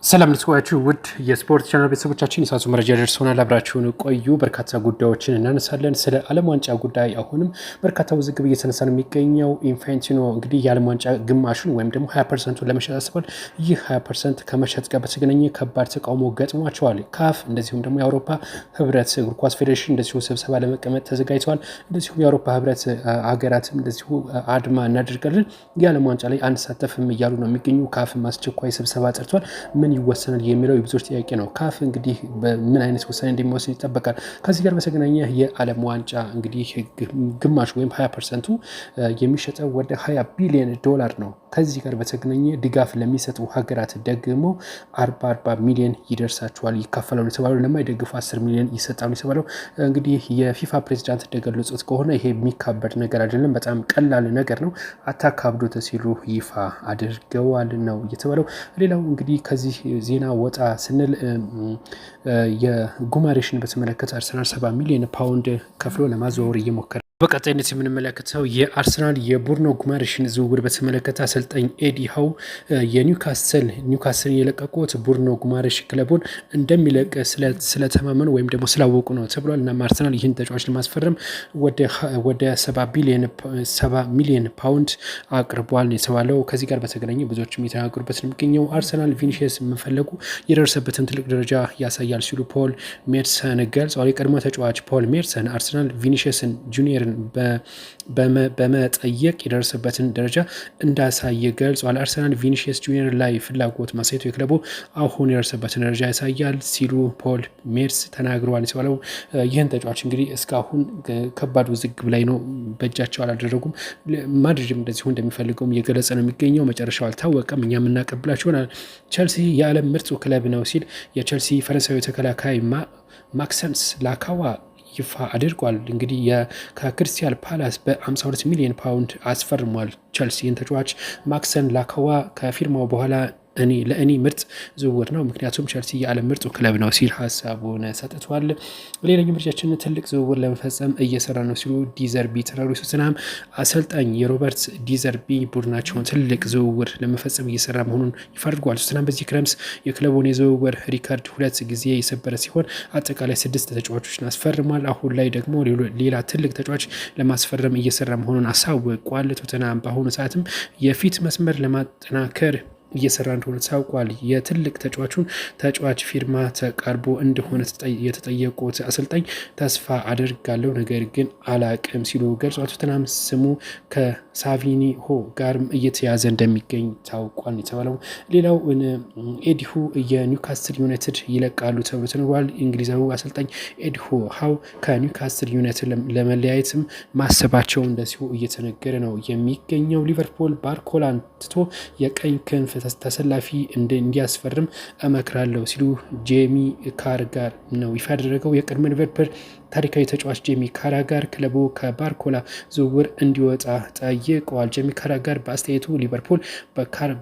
ሰላም ልትዋችሁ ውድ የስፖርት ቻናል ቤተሰቦቻችን የሳቱ መረጃ ደርሶናል። አብራችሁን ቆዩ። በርካታ ጉዳዮችን እናነሳለን። ስለ ዓለም ዋንጫ ጉዳይ አሁንም በርካታ ውዝግብ እየተነሳ ነው የሚገኘው። ኢንፋንቲኖ እንግዲህ የዓለም ዋንጫ ግማሹን ወይም ደግሞ 20% ለመሸጥ አስቧል። ይህ 20% ከመሸጥ ጋር በተገናኘ ከባድ ተቃውሞ ገጥሟቸዋል። ካፍ እንደዚሁም ደግሞ የአውሮፓ ህብረት እግር ኳስ ፌዴሬሽን እንደዚሁ ስብሰባ ለመቀመጥ ተዘጋጅተዋል። እንደዚሁም የአውሮፓ ህብረት ሀገራትም እንደዚሁ አድማ እናደርጋለን የዓለም ዋንጫ ላይ አንሳተፍም እያሉ ነው የሚገኙ። ካፍም አስቸኳይ ስብሰባ ጠርቷል። ምን ይወሰናል የሚለው የብዙዎች ጥያቄ ነው። ካፍ እንግዲህ በምን አይነት ውሳኔ እንደሚወስን ይጠበቃል። ከዚህ ጋር በተገናኘ የዓለም ዋንጫ እንግዲህ ግማሽ ወይም 20%ቱ የሚሸጠው ወደ $20 ቢሊዮን ነው። ከዚህ ጋር በተገናኘ ድጋፍ ለሚሰጡ ሀገራት ደግሞ 40 ሚሊዮን ይደርሳቸዋል ይካፈላሉ የተባለው፣ ለማይደግፉ 10 ሚሊዮን ይሰጣሉ የተባለው። እንግዲህ የፊፋ ፕሬዚዳንት እንደገለጹት ከሆነ ይሄ የሚካበድ ነገር አይደለም፣ በጣም ቀላል ነገር ነው፣ አታካብዱት ሲሉ ይፋ አድርገዋል ነው የተባለው። ሌላው እንግዲህ ከዚህ ዜና ወጣ ስንል የጉማሬሽን በተመለከተ አርሰናል 70 ሚሊዮን ፓውንድ ከፍሎ ለማዘዋወር እየሞከረ በቀጣይነት የምንመለከተው የአርሰናል የቡርኖ ጉማሬሽን ዝውውር በተመለከተ አሰልጣኝ ኤዲ ሃው ኒውካስልን የለቀቁት ቡርኖ ጉማሬሽ ክለቡን እንደሚለቅ ስለተማመኑ ወይም ደግሞ ስላወቁ ነው ተብሏል። እና አርሰናል ይህን ተጫዋች ለማስፈረም ወደ 70 ሚሊዮን ፓውንድ አቅርቧል የተባለው። ከዚህ ጋር በተገናኘ ብዙዎችም የተናገሩበት ነው የሚገኘው። አርሰናል ቪኒሺየስ መፈለጉ የደረሰበትን ትልቅ ደረጃ ያሳያል ሲሉ ፖል ሜርሰን ገልጸዋል። የቀድሞ ተጫዋች ፖል ሜርሰን አርሰናል ቪኒሺየስን ጁኒየር በመጠየቅ የደረሰበትን ደረጃ እንዳሳየ ገልጿል። አርሰናል ቪኒሺየስ ጁኒየር ላይ ፍላጎት ማሳየቱ የክለቡ አሁን የደረሰበትን ደረጃ ያሳያል ሲሉ ፖል ሜርስ ተናግረዋል የተባለው። ይህን ተጫዋች እንግዲህ እስካሁን ከባድ ውዝግብ ላይ ነው፣ በእጃቸው አላደረጉም። ማድሪድም እንደዚሁ እንደሚፈልገውም እየገለጸ ነው የሚገኘው። መጨረሻው አልታወቀም፣ እኛ የምናቀብላቸው ይሆናል። ቸልሲ የዓለም ምርጡ ክለብ ነው ሲል የቸልሲ ፈረንሳዊ ተከላካይ ማክሰንስ ላካዋ ይፋ አድርጓል። እንግዲህ ከክሪስታል ፓላስ በ52 ሚሊዮን ፓውንድ አስፈርሟል ቸልሲን ተጫዋች ማክሰን ላካዋ ከፊርማው በኋላ ለእኔ ምርጥ ዝውውር ነው፣ ምክንያቱም ቸልሲ የዓለም ምርጡ ክለብ ነው ሲል ሀሳቡን ሰጥቷል። ሌላኛው ምርጫችን ትልቅ ዝውውር ለመፈጸም እየሰራ ነው ሲሉ ዲዘርቢ ተናግረው ቶተንሃም አሰልጣኝ የሮበርት ዲዘርቢ ቡድናቸውን ትልቅ ዝውውር ለመፈጸም እየሰራ መሆኑን ይፋ አድርጓል። ቶተንሃም በዚህ ክረምት የክለቡን የዝውውር ሪካርድ 2 ጊዜ የሰበረ ሲሆን አጠቃላይ 6 ተጫዋቾችን አስፈርሟል። አሁን ላይ ደግሞ ሌላ ትልቅ ተጫዋች ለማስፈረም እየሰራ መሆኑን አሳውቋል። ቶተንሃም በአሁኑ ሰዓትም የፊት መስመር ለማጠናከር እየሰራ እንደሆነ ታውቋል። የትልቅ ተጫዋች ፊርማ ተቃርቦ እንደሆነ የተጠየቁት አሰልጣኝ ተስፋ አደርጋለሁ ነገር ግን አላቅም ሲሉ ገልጿል። ቶተንሃም ስሙ ከሳቪኒሆ ጋርም እየተያዘ እንደሚገኝ ታውቋል የተባለው። ሌላው ኤዲሁ የኒውካስትል ዩናይትድ ይለቃሉ ተብሎ ተነግሯል። እንግሊዛዊ አሰልጣኝ ኤዲሁ ሃው ከኒውካስትል ዩናይትድ ለመለያየትም ማሰባቸው እንደዚሁ እየተነገረ ነው የሚገኘው። ሊቨርፑል ባርኮላን ትቶ የቀኝ ክንፍ ተሰላፊ እንዲያስፈርም እመክራለሁ ሲሉ ጄሚ ካራጋር ነው ይፋ ያደረገው። የቀድሞ ሊቨርፑል ታሪካዊ ተጫዋች ጄሚ ካራጋር ክለቡ ከባርኮላ ዝውውር እንዲወጣ ጠይቀዋል። ጄሚ ካራጋር በአስተያየቱ ሊቨርፑል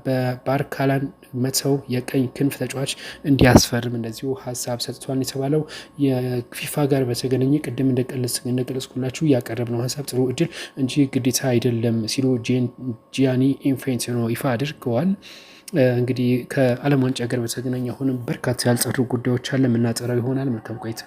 በባርካላን መተው የቀኝ ክንፍ ተጫዋች እንዲያስፈርም እንደዚሁ ሀሳብ ሰጥቷል የተባለው። የፊፋ ጋር በተገናኘ ቅድም እንደገለጽኩላችሁ ያቀረብነው ሀሳብ ጥሩ እድል እንጂ ግዴታ አይደለም ሲሉ ጂያኒ ኢንፋንቲኖ ይፋ አድርገዋል። እንግዲህ ከዓለም ዋንጫ ጋር በተገናኘ አሁንም በርካታ ያልጸሩ ጉዳዮች አለ፣ የምናጠራው ይሆናል። መልካም ቆይታ።